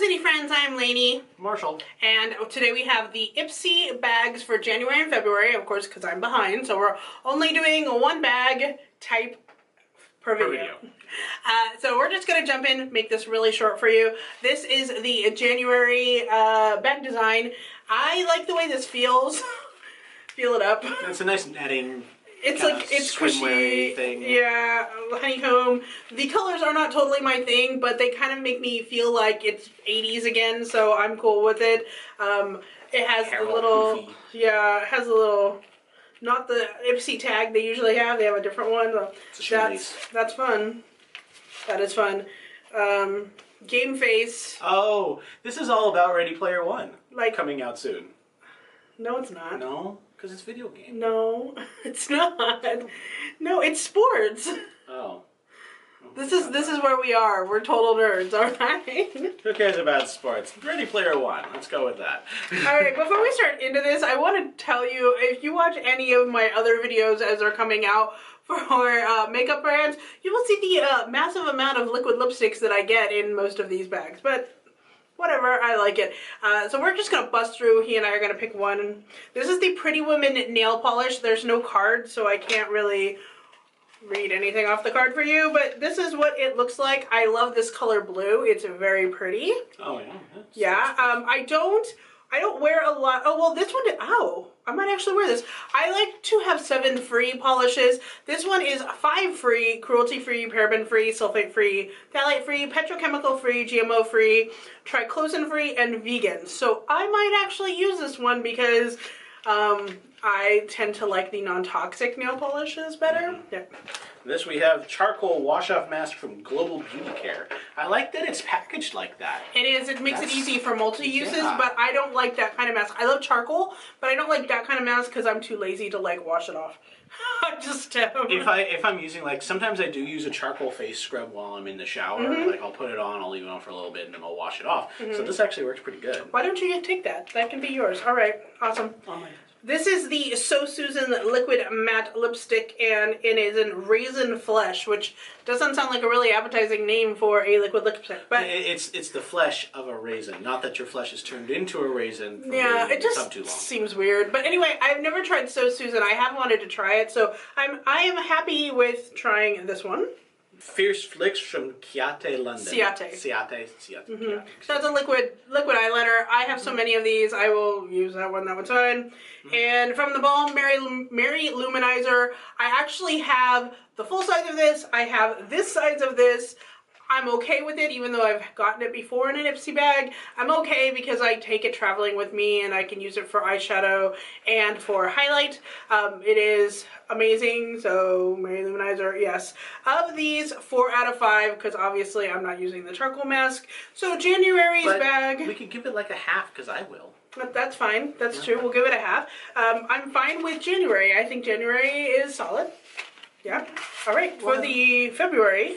Zainey friends, I'm Laney. Marshall. And today we have the Ipsy bags for January and February, of course, because I'm behind. So we're only doing a one bag type per video. So we're just going to jump in, make this really short for you. This is the January bag design. I like the way this feels. Feel it up. It's a nice netting. It's like, it's squishy thing. Yeah, honeycomb. The colors are not totally my thing, but they kind of make me feel like it's 80s again, so I'm cool with it. It has a little, poofy. Yeah, it has a little, not the Ipsy tag they usually have. They have a different one. That's fun. That is fun. Game face. Oh, this is all about Ready Player One. Like coming out soon. No, it's not. No? Because it's video game. No, it's not. No, it's sports. Oh. This is where we are. We're total nerds, alright? Who cares about sports? Ready Player One. Let's go with that. Alright, before we start into this, I want to tell you, if you watch any of my other videos as they're coming out for makeup brands, you will see the massive amount of liquid lipsticks that I get in most of these bags. But whatever, I like it. So we're just going to bust through. He and I are going to pick one. This is the Pretty Woman nail polish. There's no card, so I can't really read anything off the card for you, but this is what it looks like. I love this color blue. It's very pretty. Oh, yeah. Yeah, I don't wear a lot. Oh, well, this one, I might actually wear this. I like to have 7 free polishes. This one is 5 free, cruelty-free, paraben-free, sulfate-free, phthalate-free, petrochemical-free, GMO-free, triclosan-free, and vegan. So I might actually use this one because I tend to like the non-toxic nail polishes better. Yeah. This we have charcoal wash-off mask from Global Beauty Care. I like that it's packaged like that. It is. It makes it easy for multi-uses, but I don't like that kind of mask. I love charcoal, but I don't like that kind of mask because I'm too lazy to like wash it off. I just if I'm using, like, sometimes I do use a charcoal face scrub while I'm in the shower. Like, I'll put it on, I'll leave it on for a little bit, and then I'll wash it off. So this actually works pretty good. Why don't you take that? That can be yours. All right. Awesome. Oh my God. This is the So Susan Liquid Matte Lipstick, and it is in Raisin Flesh, which doesn't sound like a really appetizing name for a liquid lipstick. But it's the flesh of a raisin, not that your flesh is turned into a raisin. Yeah, it just seems weird. But anyway, I've never tried So Susan. I have wanted to try it, so I am happy with trying this one. Fierce Flicks from Ciate, London. Ciate. So it's a liquid eyeliner. I have so many of these. I will use that one. That one's fine. And from the Balm Mary Luminizer, I actually have the full size of this. I have this size of this. I'm okay with it, even though I've gotten it before in an Ipsy bag. I'm okay because I take it traveling with me and I can use it for eyeshadow and for highlight. It is amazing, so Mary Luminizer, yes. Of these, 4 out of 5, because obviously I'm not using the charcoal mask. So January's bag. We could give it like a half, because I will. But that's fine, that's true, we'll give it a half. I'm fine with January. I think January is solid. Yeah. All right. For the February.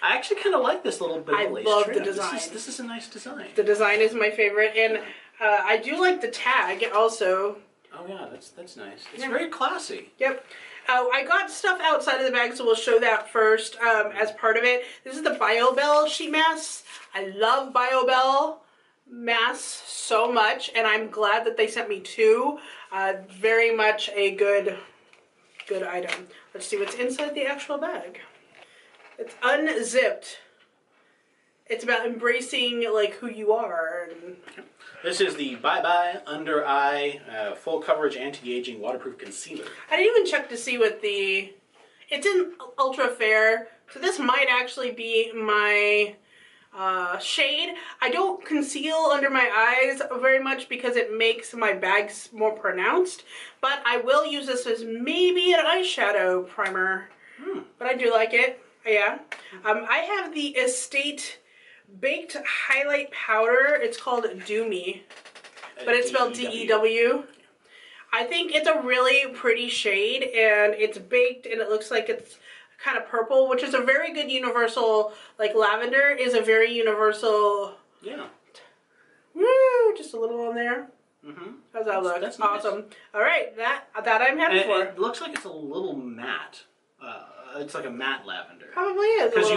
I actually kind of like this little bit of lace trim. I love the design. This is a nice design. The design is my favorite, and I do like the tag also. Oh yeah, that's nice. It's very classy. Yep. I got stuff outside of the bag, so we'll show that first as part of it. This is the BioBell sheet mask. I love BioBell masks so much, and I'm glad that they sent me 2. Very much a good item. Let's see what's inside the actual bag. It's unzipped. It's about embracing like who you are. And this is the Bye Bye Under Eye Full Coverage Anti-Aging Waterproof Concealer. I didn't even check to see what it's in Ultra Fair, so this might actually be my shade. I don't conceal under my eyes very much because it makes my bags more pronounced, but I will use this as maybe an eyeshadow primer. But I do like it. Yeah. I have the Estate Baked Highlight Powder. It's called Do Me, but it's spelled D-E-W. I think it's a really pretty shade, and it's baked, and it looks like it's kind of purple, which is a very good universal, like lavender is a very universal. Yeah. Woo! Just a little on there. How's that look? That's awesome. Nice. All right, that I'm happy for. It looks like it's a little matte. it's like a matte lavender. Probably is. Because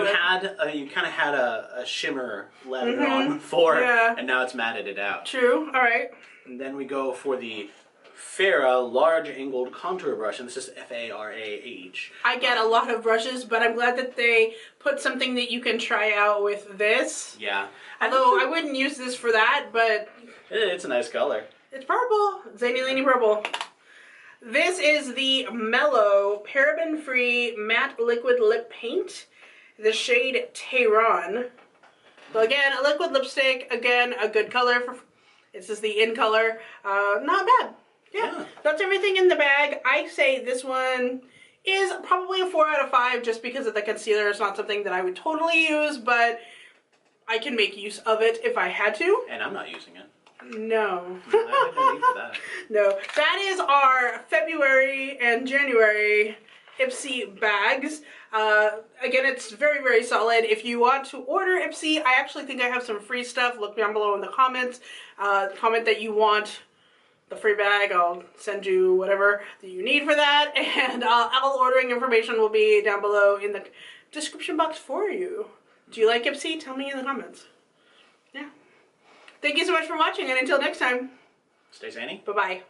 you kind of had a shimmer lavender on before, and now it's matted it out. True. All right. And then we go for the Farah large angled contour brush, and this is Farah. I get a lot of brushes, but I'm glad that they put something that you can try out with this. Yeah. Although I wouldn't use this for that, but it's a nice color. It's purple. Zainey Laney purple. This is the Mellow paraben-free matte liquid lip paint. The shade Tehran. So again, a liquid lipstick. Again, a good color. This is the in color. Not bad. Yeah, that's everything in the bag. I say this one is probably a 4 out of 5 just because of the concealer. It's not something that I would totally use, but I can make use of it if I had to. And I'm not using it. No. I have no need for that. No. That is our February and January Ipsy bags. Again, it's very, very solid. If you want to order Ipsy, I actually think I have some free stuff. Look down below in the comments. Comment that you want the free bag. I'll send you whatever that you need for that. And all ordering information will be down below in the description box for you. Do you like Ipsy? Tell me in the comments. Yeah. Thank you so much for watching, and until next time. Stay zany. Bye-bye.